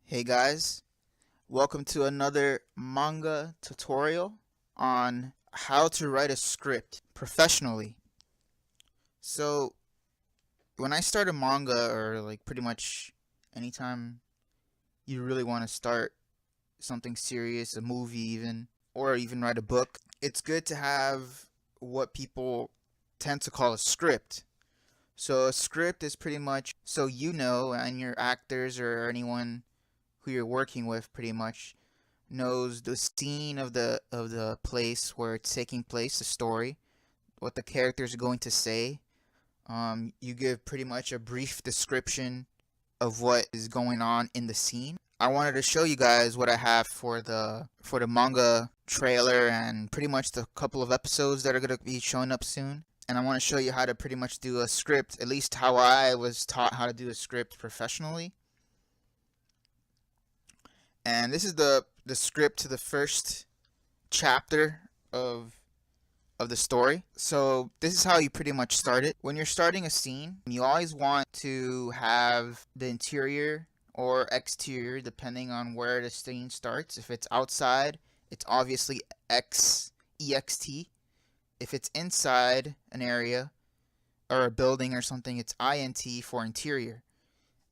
Hey guys, welcome to another manga tutorial on how to write a script professionally. So, when I start a manga, or like pretty much anytime you really want to start something serious, a movie even, or even write a book, it's good to have what people tend to call a script. So, a script is pretty much so you know, and your actors or anyone who you're working with pretty much knows the scene of the place where it's taking place, the story, what the characters are going to say. You give pretty much a brief description of what is going on in the scene. I wanted to show you guys what I have for the manga trailer and pretty much the couple of episodes that are going to be showing up soon. And I want to show you how to pretty much do a script, at least how I was taught how to do a script professionally. And this is the script to the first chapter of the story. So this is how you pretty much start it. When you're starting a scene, you always want to have the interior or exterior depending on where the scene starts. If it's outside, it's obviously EXT. If it's inside an area or a building or something, it's INT for interior.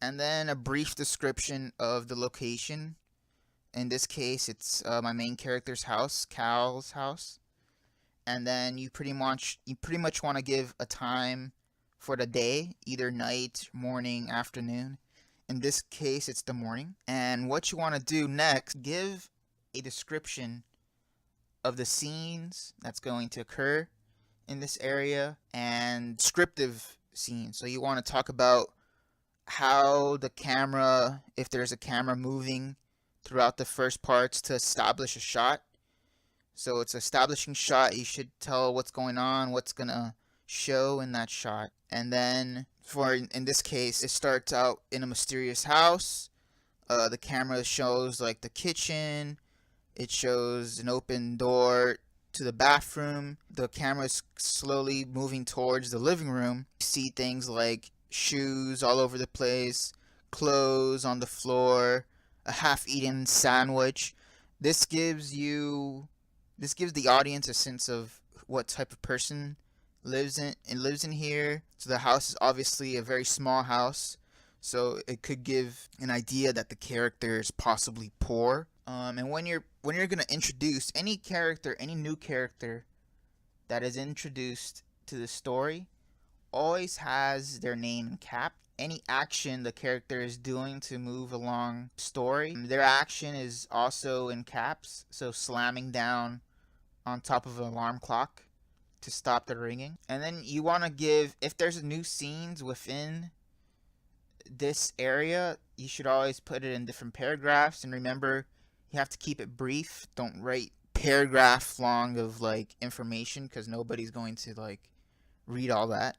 And then a brief description of the location. In this case, it's my main character's house, Cal's house. And then you pretty much want to give a time for the day, either night, morning, afternoon. In this case, it's the morning. And what you want to do next, give a description of the scenes that's going to occur in this area and descriptive scenes. So you want to talk about how the camera, if there's a camera moving throughout the first parts to establish a shot. So it's establishing shot. You should tell what's going on, what's gonna show in that shot. And then for in this case, it starts out in a mysterious house. The camera shows like the kitchen. It shows an open door to the bathroom. The camera is slowly moving towards the living room. You see things like shoes all over the place, clothes on the floor, a half-eaten sandwich. This gives you this gives the audience a sense of what type of person lives in here. So the house is obviously a very small house, so it could give an idea that the character is possibly poor. And when you're gonna introduce any character, any new character that is introduced to the story, always has their name in cap. Any action the character is doing to move along story, their action is also in caps. So slamming down on top of an alarm clock to stop the ringing. And then you want to give, if there's new scenes within this area, you should always put it in different paragraphs. And remember, you have to keep it brief. Don't write paragraph long of like information because nobody's going to like read all that.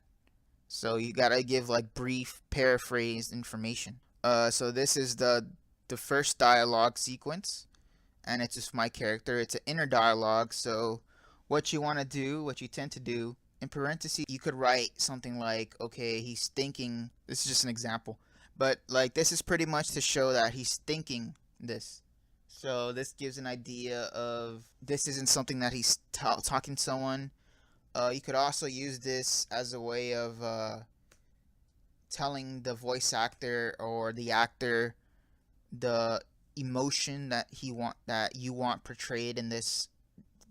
So you gotta give like brief, paraphrased information. So this is the first dialogue sequence, and it's just my character. It's an inner dialogue. So what you want to do, what you tend to do, in parentheses, you could write something like, okay, he's thinking. This is just an example, but like this is pretty much to show that he's thinking this. So this gives an idea of this isn't something that he's talking to someone. You could also use this as a way of telling the voice actor or the actor the emotion that you want portrayed in this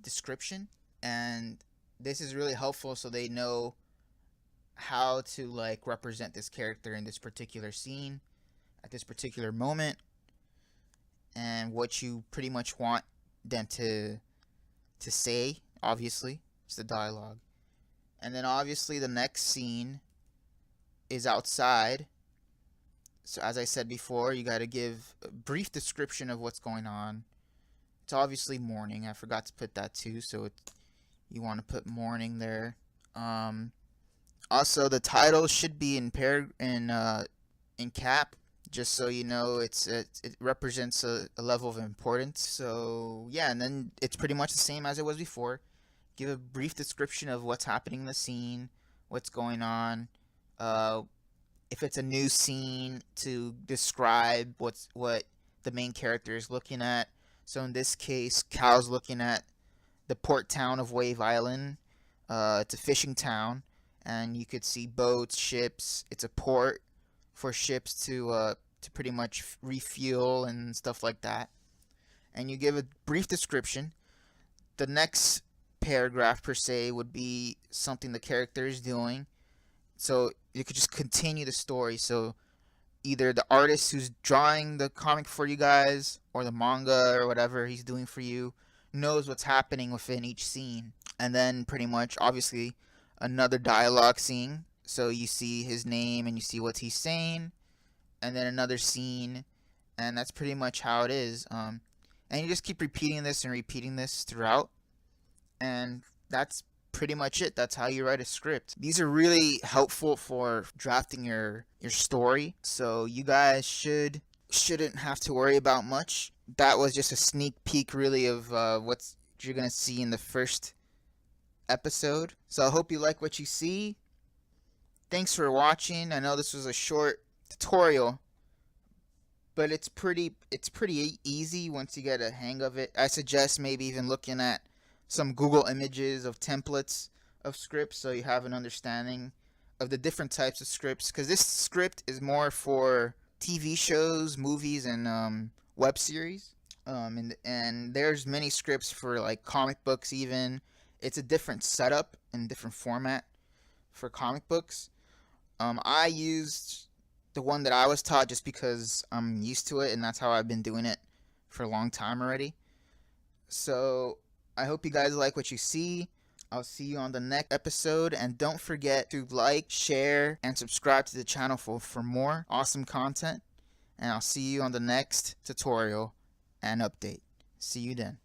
description. And this is really helpful so they know how to like represent this character in this particular scene at this particular moment, and what you pretty much want them to say. Obviously, it's the dialogue. And then obviously the next scene is outside. So as I said before, you got to give a brief description of what's going on. It's obviously morning. I forgot to put that too, so you want to put morning there. Also, the title should be in cap, just so you know it represents a level of importance. So yeah, and then it's pretty much the same as it was before. Give a brief description of what's happening in the scene, what's going on. Uh, if it's a new scene, to describe what the main character is looking at. So in this case, Cal's looking at the port town of Wave Island. It's a fishing town, and you could see boats, ships. It's a port for ships to pretty much refuel and stuff like that. And you give a brief description. The next paragraph per se would be something the character is doing. So you could just continue the story. So either the artist who's drawing the comic for you guys or the manga or whatever he's doing for you knows what's happening within each scene. And then pretty much obviously another dialogue scene. So you see his name and you see what he's saying, and then another scene, and that's pretty much how it is. And you just keep repeating this and repeating this throughout, and that's pretty much it. That's how you write a script. These are really helpful for drafting your story, so you guys shouldn't have to worry about much. That was just a sneak peek really of what you're gonna see in the first episode. So I hope you like what you see. Thanks for watching. I know this was a short tutorial, but it's pretty easy once you get a hang of it. I suggest maybe even looking at some Google images of templates of scripts so you have an understanding of the different types of scripts, because this script is more for TV shows, movies, and web series. And there's many scripts for like comic books even. It's a different setup and different format for comic books. I used the one that I was taught just because I'm used to it, and that's how I've been doing it for a long time already. So I hope you guys like what you see. I'll see you on the next episode, and don't forget to like, share, and subscribe to the channel for more awesome content. And I'll see you on the next tutorial and update. See you then.